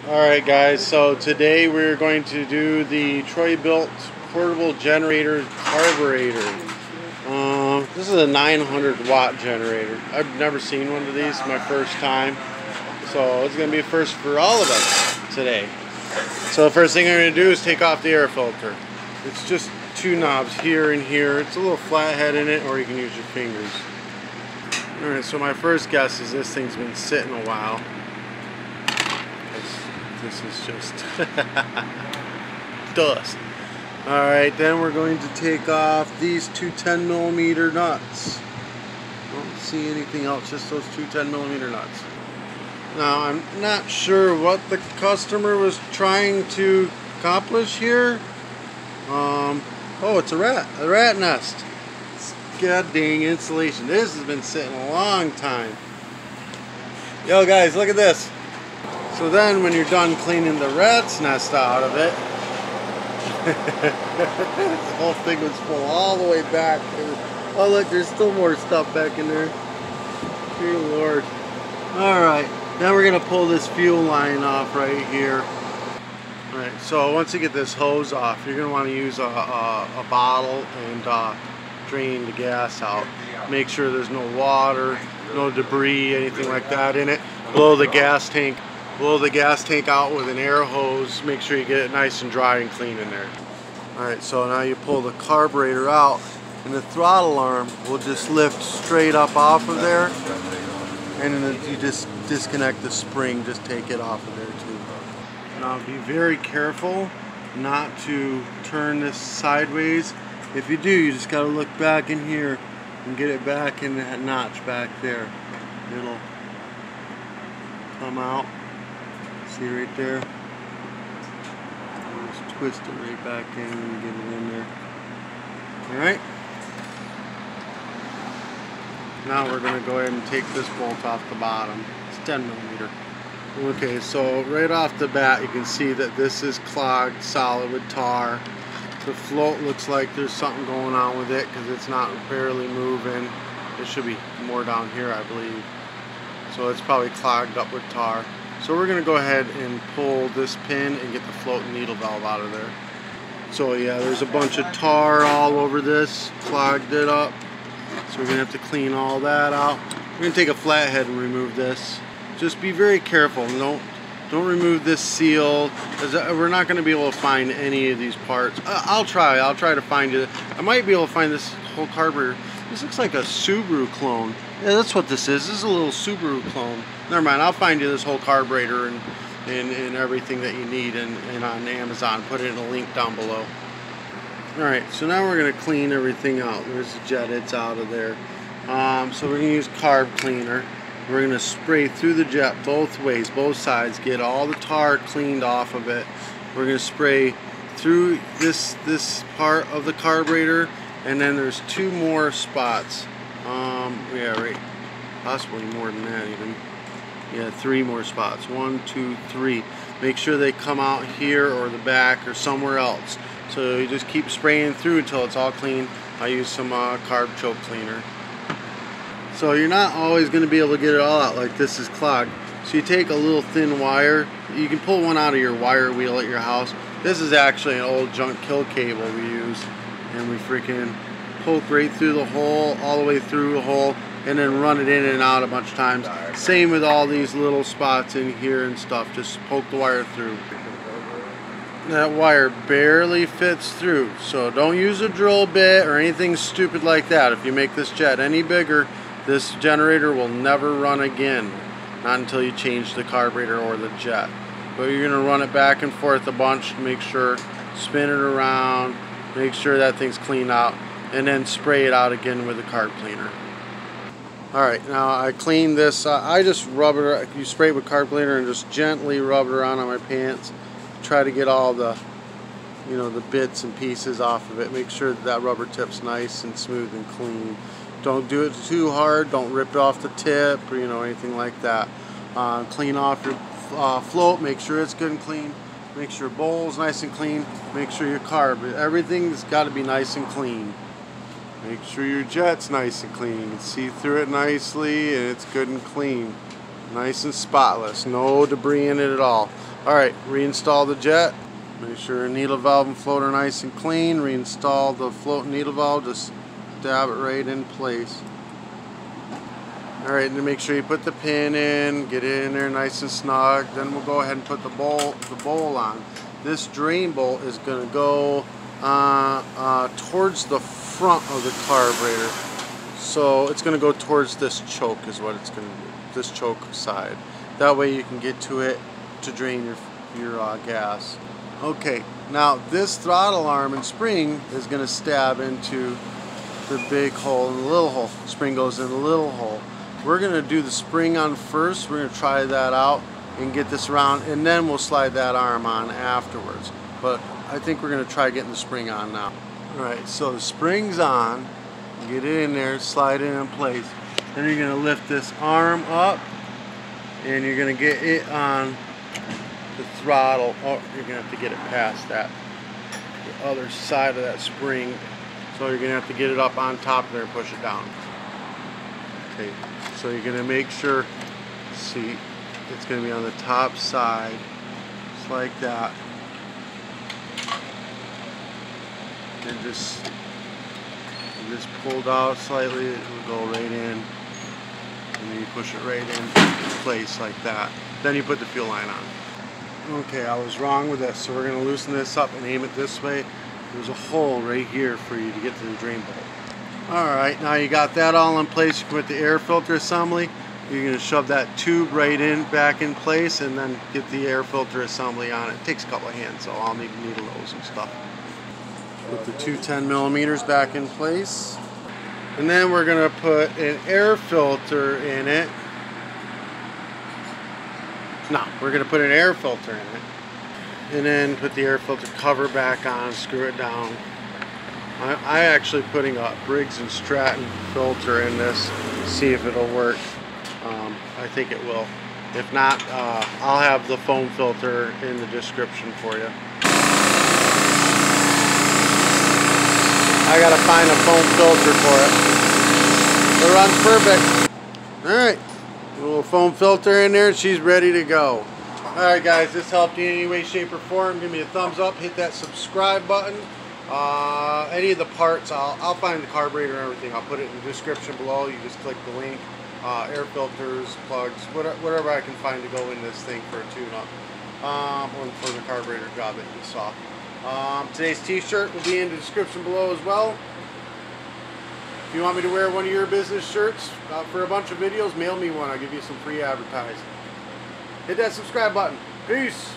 Alright guys, so today we're going to do the Troy-bilt portable generator carburetor. This is a 900 watt generator. I've never seen one of these, my first time. So it's going to be a first for all of us today. So the first thing I'm going to do is take off the air filter. It's just two knobs here and here. It's a little flathead in it, or you can use your fingers. Alright, so my first guess is this thing's been sitting a while. This is just dust. Alright, then we're going to take off these two 10mm nuts. Don't see anything else, just those two 10mm nuts. Now, I'm not sure what the customer was trying to accomplish here. Oh, it's a rat nest. God dang insulation. This has been sitting a long time. Yo guys, look at this. So then when you're done cleaning the rat's nest out of it, the whole thing was full all the way back. Oh look, there's still more stuff back in there. Dear Lord. Alright, now we're going to pull this fuel line off right here. Alright, so once you get this hose off, you're going to want to use a bottle and drain the gas out. Make sure there's no water, no debris, anything like that in it. Blow the gas tank out with an air hose. Make sure you get it nice and dry and clean in there. Alright, so now you pull the carburetor out and the throttle arm will just lift straight up off of there, and then you just disconnect the spring, just take it off of there too. Now be very careful not to turn this sideways. If you do, you just got to look back in here and get it back in that notch back there. It'll come out. See right there? Just twist it right back in and get it in there. Alright? Now we're going to go ahead and take this bolt off the bottom. It's 10mm. Okay, so right off the bat you can see that this is clogged solid with tar. The float looks like there's something going on with it because it's not barely moving. It should be more down here, I believe. So it's probably clogged up with tar. So we're going to go ahead and pull this pin and get the float and needle valve out of there. So yeah, there's a bunch of tar all over this, clogged it up. So we're going to have to clean all that out. We're going to take a flathead and remove this. Just be very careful. Don't remove this seal. We're not going to be able to find any of these parts. I'll try to find it. I might be able to find this whole carburetor. This looks like a Subaru clone. Yeah, that's what this is. This is a little Subaru clone. Never mind, I'll find you this whole carburetor and everything that you need and on Amazon. Put it in a link down below. Alright, so now we're going to clean everything out. There's the jet, it's out of there. So we're going to use carb cleaner. We're going to spray through the jet both ways, both sides, get all the tar cleaned off of it. We're going to spray through this part of the carburetor, and then there's two more spots. Yeah, right, possibly more than that even. Yeah, three more spots. 1, 2, 3. Make sure they come out here or the back or somewhere else. So you just keep spraying through until it's all clean. I use some carb choke cleaner. So you're not always going to be able to get it all out, like this is clogged. So you take a little thin wire. You can pull one out of your wire wheel at your house. This is actually an old junk kill cable we use. And we freaking poke right through the hole, all the way through the hole, and then run it in and out a bunch of times. Same with all these little spots in here and stuff. Just poke the wire through. That wire barely fits through. So don't use a drill bit or anything stupid like that. If you make this jet any bigger, this generator will never run again. Not until you change the carburetor or the jet. But you're going to run it back and forth a bunch to make sure, spin it around, make sure that thing's cleaned out, and then spray it out again with the carb cleaner. Alright, now I cleaned this. I just rub it, you spray it with carb cleaner and just gently rub it around on my pants. Try to get all the, the bits and pieces off of it. Make sure that rubber tip's nice and smooth and clean. Don't do it too hard. Don't rip it off the tip or anything like that. Clean off your float. Make sure it's good and clean. Make sure your bowl's nice and clean. Make sure your carb, everything's got to be nice and clean. Make sure your jet's nice and clean. You can see through it nicely and it's good and clean. Nice and spotless. No debris in it at all. Alright, reinstall the jet. Make sure needle valve and float are nice and clean. Reinstall the float and needle valve. Just dab it right in place. Alright, and then make sure you put the pin in, get it in there nice and snug. Then we'll go ahead and put the bowl on. This drain bolt is going to go towards the front of the carburetor. So it's going to go towards this choke is what it's going to do. This choke side. That way you can get to it to drain your gas. Okay, now this throttle arm and spring is going to stab into the big hole and the little hole. Spring goes in the little hole. We're going to do the spring on first. We're going to try that out and get this around, and then we'll slide that arm on afterwards. But I think we're going to try getting the spring on now. Alright, so the spring's on. Get it in there, slide it in place. Then you're going to lift this arm up and you're going to get it on the throttle. Oh, you're going to have to get it past that, the other side of that spring. So you're going to have to get it up on top there and push it down. Okay, so you're going to make sure, see, it's going to be on the top side, just like that. And just pulled out slightly, it will go right in, and then you push it right in place like that. Then you put the fuel line on. Okay, I was wrong with this, so we're going to loosen this up and aim it this way. There's a hole right here for you to get to the drain bolt. Alright, now you got that all in place. You can put the air filter assembly. You're going to shove that tube right in, back in place, and then get the air filter assembly on it. It takes a couple of hands, so I'll need needle nose and stuff. Put the two 10mm back in place. And then we're going to put an air filter in it. No, we're going to put an air filter in it. And then put the air filter cover back on, screw it down. I actually putting a Briggs & Stratton filter in this, see if it'll work. I think it will. If not, I'll have the foam filter in the description for you. I gotta find a foam filter for it. It runs perfect. Alright, a little foam filter in there, she's ready to go. Alright guys, this helped you in any way, shape, or form. Give me a thumbs up, hit that subscribe button. Any of the parts, I'll find the carburetor and everything. I'll put it in the description below. You just click the link. Air filters, plugs, whatever I can find to go in this thing for a tune-up. Or for the carburetor job that you saw. Today's t-shirt will be in the description below as well. If you want me to wear one of your business shirts for a bunch of videos, mail me one. I'll give you some free advertising. Hit that subscribe button. Peace!